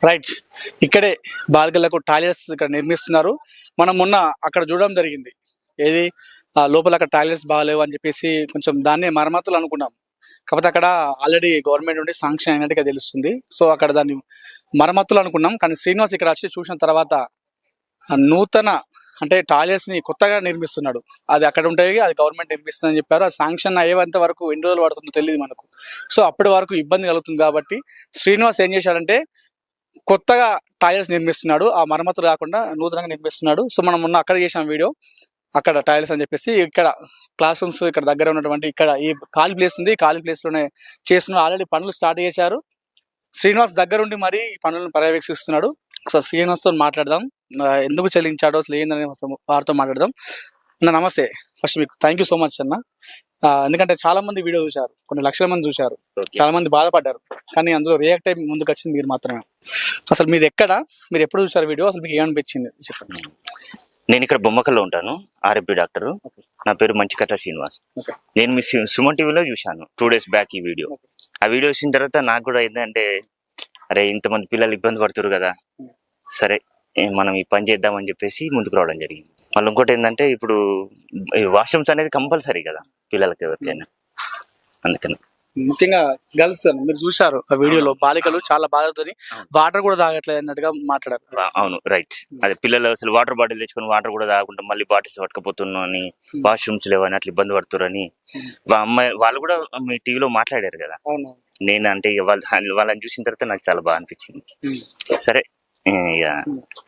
Right. ఇక్కడే బాలికలకు toilets ఇక్కడ నిర్మిస్తున్నారు. మనం మొన్న అక్కడ చూడడం జరిగింది. ఏది లోపల అక్కడ టాయిలెట్స్ బాగాలేవు అని చెప్పేసి కొంచెం దాన్ని మరమ్మతులు అనుకున్నాం. కాకపోతే అక్కడ ఆల్రెడీ గవర్నమెంట్ నుండి శాంక్షన్ అయినట్టుగా తెలుస్తుంది. సో అక్కడ దాన్ని మరమ్మతులు అనుకున్నాం. కానీ శ్రీనివాస్ ఇక్కడ వచ్చి చూసిన తర్వాత నూతన అంటే టాయిలెట్స్ ని కొత్తగా నిర్మిస్తున్నాడు. అది అక్కడ ఉంటాయి, అది గవర్నమెంట్ నిర్మిస్తుందని చెప్పారు. అది శాంక్షన్ అయ్యేంత వరకు ఎన్ని రోజులు పడుతుందో తెలియదు మనకు. సో అప్పటి వరకు ఇబ్బంది కలుగుతుంది కాబట్టి శ్రీనివాస్ ఏం చేశాడంటే కొత్తగా టాయిలెట్స్ నిర్మిస్తున్నాడు. ఆ మరమ్మతులు కాకుండా నూతనంగా నిర్మిస్తున్నాడు. సో మనం మొన్న అక్కడ చేసాం వీడియో, అక్కడ టాయిలెట్స్ అని చెప్పేసి. ఇక్కడ క్లాస్ రూమ్స్ ఇక్కడ దగ్గర ఉన్నటువంటి ఇక్కడ ఈ ఖాళీ ప్లేస్ ఉంది, ఖాళీ ప్లేస్ లోనే చేస్తున్నారు. ఆల్రెడీ పనులు స్టార్ట్ చేశారు. శ్రీనివాస్ దగ్గరుండి మరి ఈ పనులను పర్యవేక్షిస్తున్నాడు. సో శ్రీనివాస్తో మాట్లాడదాం, ఎందుకు చెల్లించాడో అసలు ఏందని వారితో మాట్లాడదాం. అన్న నమస్తే. ఫస్ట్ మీకు థ్యాంక్ యూ సో మచ్ అన్న. ఎందుకంటే చాలా మంది వీడియో చూశారు, కొన్ని లక్షల మంది చూశారు, చాలా మంది బాధపడ్డారు. కానీ అందులో రియాక్ట్ అయ్యి ముందుకు వచ్చింది మీరు మాత్రమే. అసలు మీది ఎక్కడ, మీరు ఎప్పుడు చూసారు వీడియో, అసలు మీకు ఏమనిపించింది చెప్పండి. నేను ఇక్కడ బొమ్మకల్లో ఉంటాను, ఆర్ఎంపీ డాక్టర్. నా పేరు మంచికట్ల శ్రీనివాస్. నేను మీ సుమన్ టీవీలో చూశాను 2 days బ్యాక్ ఈ వీడియో. ఆ వీడియో వచ్చిన తర్వాత నాకు కూడా ఏంటంటే అరే ఇంతమంది పిల్లలు ఇబ్బంది పడుతున్నారు కదా, సరే మనం ఈ పని చేద్దామని చెప్పేసి ముందుకు రావడం జరిగింది. మళ్ళీ ఇంకోటి ఏంటంటే ఇప్పుడు వాష్రూమ్స్ అనేది కంపల్సరీ కదా పిల్లలకి ఎవరికైనా, అందుకని ముఖ్యంగా గర్ల్స్ మీరు చూశారు ఆ వీడియోలో బాలికలు చాలా బాధతో వాటర్ కూడా తాగట్లేదు అన్నట్టుగా మాట్లాడారు. అవును రైట్. అదే పిల్లలు అసలు వాటర్ బాటిల్ తెచ్చుకొని వాటర్ కూడా తాగకుండా మళ్ళీ బాటిల్స్ పట్టుకపోతున్నాం అని, వాష్రూమ్స్ లేవని అట్లా ఇబ్బంది పడుతున్నారని అమ్మాయి వాళ్ళు కూడా మీ టీవీలో మాట్లాడారు కదా. నేను అంటే వాళ్ళని చూసిన తర్వాత నాకు చాలా బాగా అనిపించింది. సరే ఇక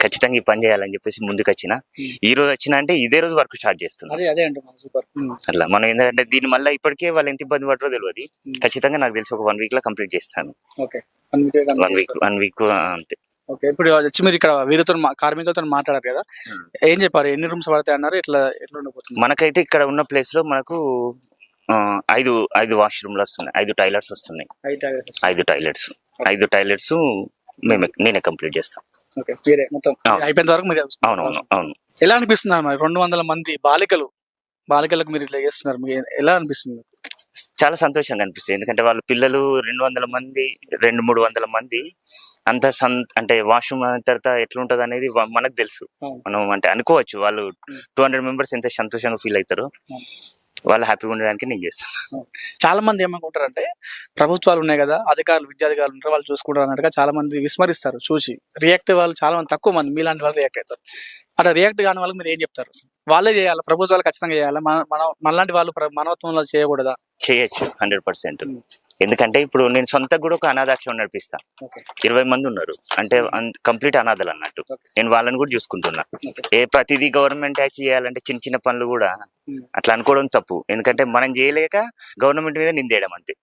ఖచ్చితంగా ఈ పని చేయాలని చెప్పేసి ముందుకు వచ్చిన. ఈ రోజు వచ్చిన అంటే ఇదే రోజు వర్క్ స్టార్ట్ చేస్తున్నాం. అట్లా మనం ఏంటంటే దీని మళ్ళీ ఇప్పటికే వాళ్ళు ఎంత ఇబ్బంది పడరో తెలియదు. ఖచ్చితంగా నాకు తెలిసి ఒక 1 week లో కంప్లీట్ చేస్తాను. 1 week అంతే. ఓకే, ఇప్పుడు వచ్చి మీరు ఇక్కడ వీరితో కార్మికులతో మాట్లాడారు కదా, ఏం చెప్పారు, ఎన్ని రూమ్స్ పడతాయి అన్నారు, ఎట్లా ఉండబోతుంది? మనకైతే ఇక్కడ ఉన్న ప్లేస్ లో మనకు 5 వాష్రూమ్లు వస్తున్నాయి, 5 టాయిలెట్స్ వస్తున్నాయి. 5 టాయిలెట్స్ నేనే కంప్లీట్ చేస్తాను. అయిపోయిన వరకు మీరు? అవునవును అవును. ఎలా అనిపిస్తుంది మరి 200 మంది బాలికలకు మీరు ఇట్లా చేస్తున్నారు, ఎలా అనిపిస్తుంది? చాలా సంతోషంగా అనిపిస్తుంది. ఎందుకంటే వాళ్ళ పిల్లలు 200 మంది 200-300 మంది అంత అంటే వాష్రూమ్ తర్వాత ఎట్లుంటది అనేది మనకు తెలుసు. మనం అంటే అనుకోవచ్చు వాళ్ళు 200 members ఎంత సంతోషంగా ఫీల్ అవుతారు. వాళ్ళు హ్యాపీగా ఉండడానికి నేను చేస్తాను. చాలా మంది ఏమనుకుంటారంటే ప్రభుత్వాలు ఉన్నాయి కదా, విద్యాధికారులు ఉంటారు, వాళ్ళు చూసుకుంటారు అన్నట్టుగా చాలా మంది విస్మరిస్తారు. చూసి రియాక్ట్ వాళ్ళు చాలా మంది, తక్కువ మంది మీలాంటి వాళ్ళు రియాక్ట్ అవుతారు. అట్లా రియాక్ట్ కాని వాళ్ళకి మీరు ఏం చెప్తారు? వాళ్ళే చేయాలి, ప్రభుత్వాలు ఖచ్చితంగా చేయాలి, మనలాంటి వాళ్ళు మానవత్వంలో చేయకూడదా? చేయొచ్చు 100%. ఎందుకంటే ఇప్పుడు నేను సొంతంగా కూడా ఒక అనాథాశ్రమం నడిపిస్తా. 20 మంది ఉన్నారు, అంటే కంప్లీట్ అనాథలు అన్నట్టు. నేను వాళ్ళని కూడా చూసుకుంటున్నా. ప్రతిదీ గవర్నమెంట్ యాక్ట్ చేయాలంటే చిన్న చిన్న పనులు కూడా అట్లా అనుకోవడం తప్పు. ఎందుకంటే మనం చేయలేక గవర్నమెంట్ మీద నిందేయడం అంతే.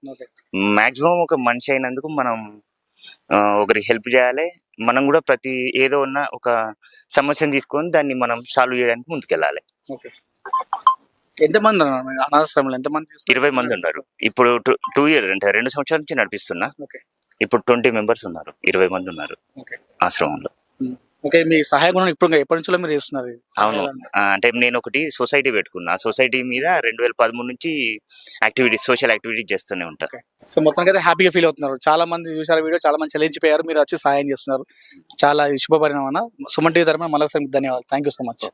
మాక్సిమం ఒక మనిషి అయినందుకు మనం ఒకరికి హెల్ప్ చేయాలి. మనం కూడా ఏదో ఉన్న ఒక సమస్యను తీసుకొని దాన్ని మనం సాల్వ్ చేయడానికి ముందుకెళ్ళాలి. ఎంతమంది అనాథాశ్రమంలో? ఎంతమంది? 20 మంది ఉన్నారు. ఇప్పుడు 2 years అంటే 2 సంవత్సరాల నుంచి నడిపిస్తున్నా. ఇప్పుడు 20 members ఉన్నారు, 20 మంది ఉన్నారు ఆశ్రమంలో. ఓకే, మీ సహాయ గుణం ఎప్పటి నుంచో మీరు చేస్తున్నారు? అవును, అంటే నేను ఒకటి సొసైటీ పెట్టుకున్నా. సొసైటీ మీద 2013 నుంచి సోషల్ యాక్టివిటీస్ చేస్తూనే ఉంటా. సో మొత్తానికి అయితే హ్యాపీగా ఫీల్ అవుతున్నారు. చాలా మంది చూసారు వీడియో, చాలా మంది చెల్లించిపోయారు, మీరు వచ్చి సహాయం చేస్తున్నారు. చాలా శుభపరిణామం. సుమన్ టీవీ తరపున మరొకసారి ధన్యవాదాలు. Thank you so much.